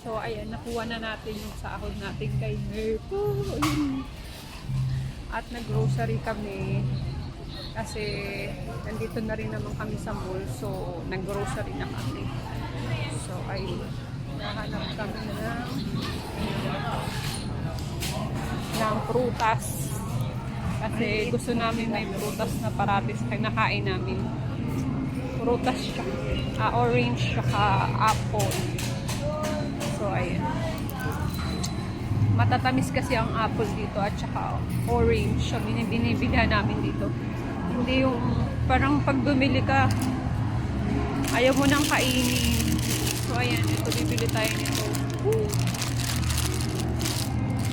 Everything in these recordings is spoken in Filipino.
So, ayan, nakuha na natin yung sahod natin kay Merpo. At nag-grocery kami. Kasi, nandito na rin naman kami sa mall. So, nag-grocery na kami. So, ayun. Nahanap kami ng prutas. Kasi gusto namin may prutas na paratis kaya nakain namin. Prutas siya. Orange saka apple. So, ayun. Matatamis kasi ang apple dito at saka orange. So, binibilhan namin dito. Hindi yung parang pag bumili ka, ayaw mo nang kainin. So, ayan. Ito, bibili tayo nito.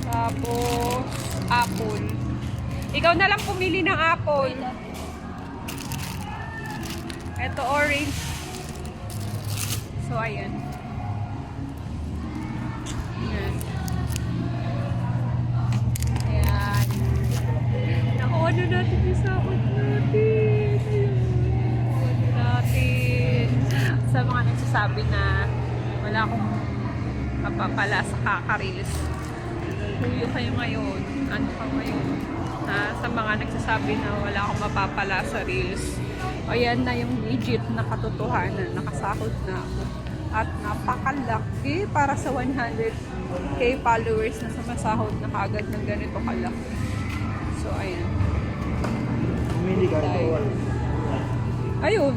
Tapos, apple. Ikaw na lang pumili ng apple. Ito, orange. So, ayan. Ayan. Ayan. Nakuha na natin yung sahod natin. Nakuha na natin. Sa mga nagsasabi na wala akong mapapala sa kakareels. Huyo kayo ngayon. Ano ka ngayon? Sa mga nagsasabi na wala akong mapapala sa reels. Ayan na yung legit na katotohanan. Nakasahod na ako. At napakalaki para sa 100k followers na sumasahod na kaagad ng ganito kalaki. So, ayan. Pumili ka ito. Ayun.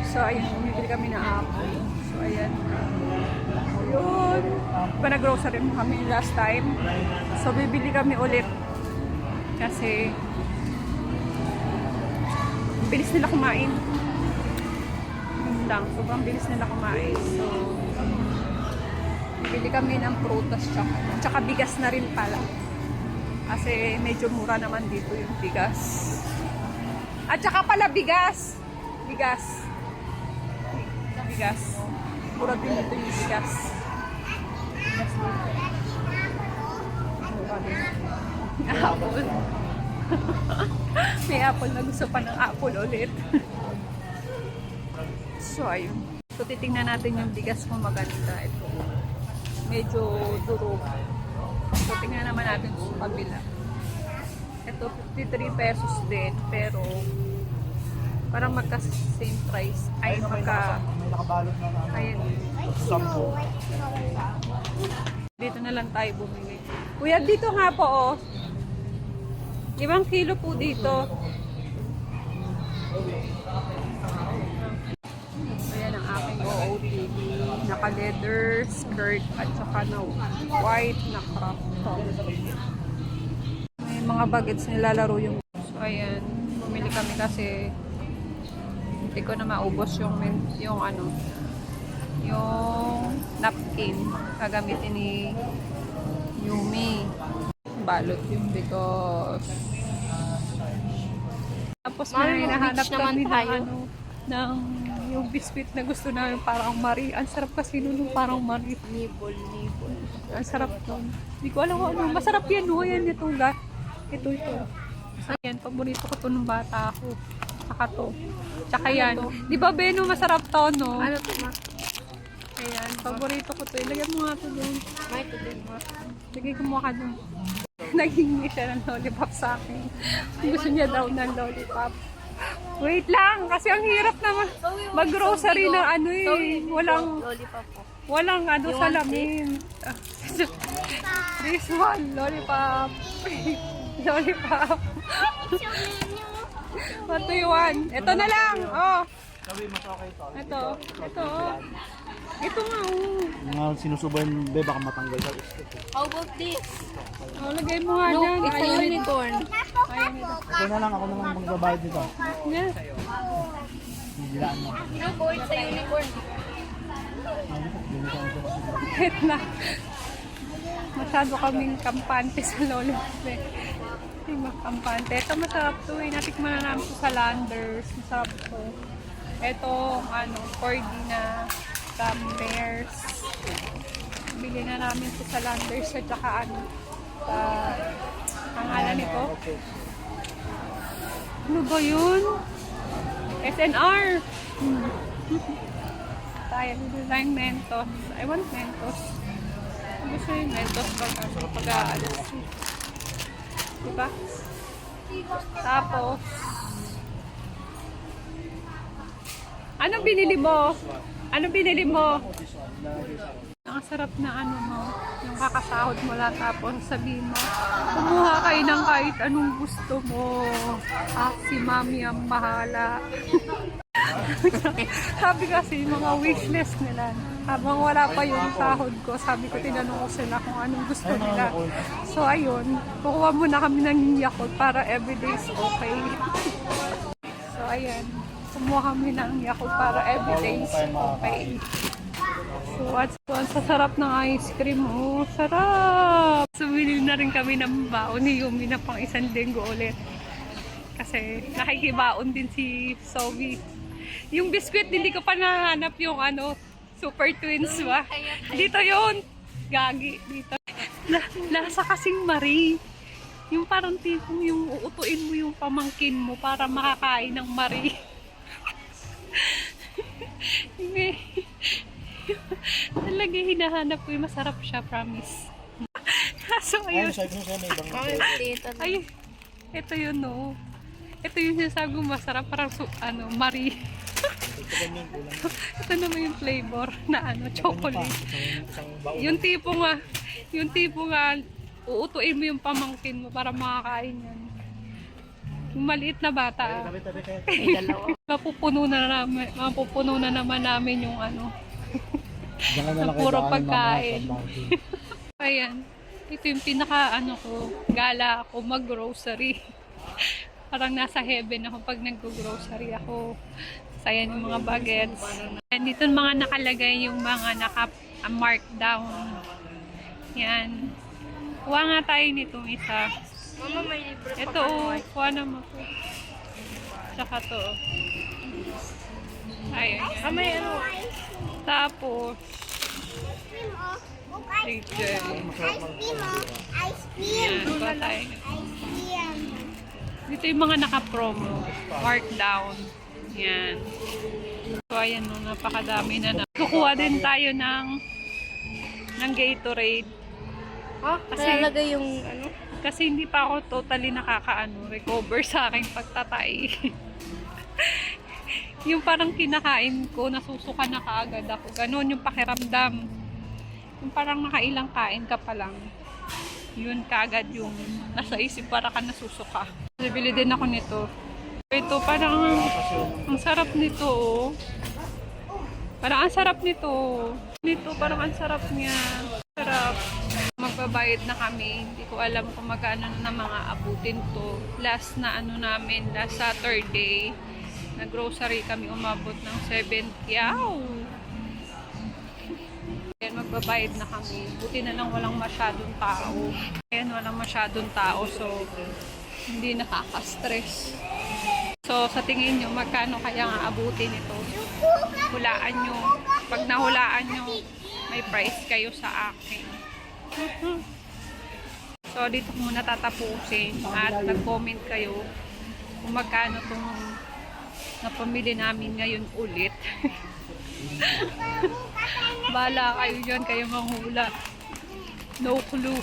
So, ayan. Bumibili kami na apple. So, ayan. Ayun. Panag-grocery mo kami last time. So, bibili kami ulit. Kasi, bilis nila kumain. Yun lang. Sobrang bilis nila kumain. So, bibili kami ng prutas tsaka bigas na rin pala. Kasi medyo mura naman dito yung bigas. At tsaka pala bigas. Bigas. Mura din dito yung bigas. Mura din. Apple. May apple na gusto pa ng apple ulit. So, ayun. So, titingnan natin yung bigas kung maganda. Ito. Medyo durog. So, tingnan naman natin sa kabila. Ito, 53 pesos din. Pero, parang magka-same price. Ay, May nakabalot na Ayan. sampo. Dito na lang tayo bumili. Kuya, dito nga po, oh. 5 kilo po dito. Ayan ang aking OOTD. Naka-leather, skirt, at saka na white na crop top. May mga bagets nilalaro yung... So, ayan. Bumili kami kasi hindi ko na maubos yung napkin. Gagamitin ni Yumi. Balot yung because tapos may hinahanap kami ng yung biscuit na gusto namin parang Marie. Ang sarap kasi nun parang Marie. Nibol. Ang sarap nun. Hindi ko alam kung ano. Masarap yan. Yan ito. Ito. Ayan, paborito ko to nung bata ako. Saka to. Tsaka yan. Di ba Beno, masarap to, no? Ano to, ma? Ayan, paborito ko to. Ilagyan mo nga to doon. May to din, ma. Lagay ko mo ka doon. Naghingi siya ng lollipop sa akin. Gusto niya daw ng lollipop. Wait lang, kasi ang hirap naman mag-grocery na ano eh. Walang ano salamin. This one, lollipop. Lollipop. What do you want? Ito na lang. Oh. Sabi mas okay ito. Ito. Ito nga, oh. Mga sinusubayan, be, baka matanggal sa isip. How about this? Oh, lagay mo nga No, dyan. it's a unicorn. Ayun ito. Ito na lang, ako naman magbabayad dito. Yeah. Higilaan mo. No, po, it's a unicorn. Kahit na masyado kaming kampante sa lollipop eh. Hindi makampante. Ito masarap to eh. Natikman na namin sa Landers. Masarap to. Ito, cordy na pears. Bili na namin ito sa Landers at saka pangalan nito. Ano ba yun? SNR. tayo. Bibili tayong Mentos. I want Mentos. Gusto yung Mentos pag-aalas. Diba? Tapos, ano binili mo? Ano binili mo? Ang sarap na ano mo, yung kakasahod mo lang tapos sabihin mo, kumuha kayo ng kahit anong gusto mo. Si mami ang bahala. Sabi kasi mga wishlist nila, habang wala pa yung sahod ko, sabi ko, tinanong ko sila kung anong gusto nila. So ayun, kukuha muna kami ng Yakult para everyday is okay. So ayan, kumuha kami ng Yakult para everyday is okay. So what's ang sasarap ng ice cream, oh, sarap! Sumili na rin kami ng baon ni Yumi na pang 1 linggo ulit. Kasi nakikibaon din si Sophie. Yung biskwit, hindi ko pa nahanap yung ano, Super Twins ba? Dito yun! Gagi, dito. Lasa kasing Marie. Yung parang tipong yung uutuin mo yung pamangkin mo para makakain ng Marie. Talaga hinahanap ko yung masarap siya, promise. So, ayun. Ay, ito yun, no. Ito yung sinasabi ko masarap, parang ano, Marie. Ito naman yung flavor na ano, chocolate. Yung tipo nga, uutuin mo yung pamangkin mo para makakain yan. Yung maliit na bata. Mapupuno na naman namin yung ano. Na puro pagkain. Ayan. Ito yung pinaka ano ko, gala ako mag-grocery. Parang nasa heaven ako pag nag-grocery ako. Sayan yung mga bagets. And dito mga nakalagay yung mga naka-mark down. Yan. Kuha nga tayo nitong isa. Mama, may libre pa. Ito, kuha naman ko. Tsaka to. Ayun. May ano? Tapos, Ice cream, ice cream, yan, kuha tayo. ice cream. Dito yung mga naka-promo. Mark down. Yan. So, ayan, no, napakadami na. Kukuha din tayo ng Gatorade. Kasi nalagay yung ano? Kasi hindi pa ako totally recover sa aking pagtatay. Yung parang kinakain ko, nasusuka na kaagad ako. Ganon yung pakiramdam. Yung parang nakailang kain ka pa lang. Yun kaagad yung nasa isip para ka nasusuka. Bibili din ako nito. Ito parang ang sarap nito, oh. Parang ang sarap nito. Nito parang ang sarap niya. Sarap. Magbabayad na kami. Hindi ko alam kung magkano na mga abutin to. Last na ano namin, last Saturday, nag-grocery kami, umabot ng 7. Yaw! Ayan, magbabayad na kami. Buti na lang walang masyadong tao. Ayan, walang masyadong tao. So, hindi nakaka-stress. So, sa tingin nyo, magkano kaya nga abutin ito? Hulaan nyo. Pag nahulaan nyo, may price kayo sa akin. So, dito ko muna tatapusin. At nag-comment kayo kung magkano itong napamili namin ngayon ulit. Bahala kayo dyan, kayo manghula. No clue.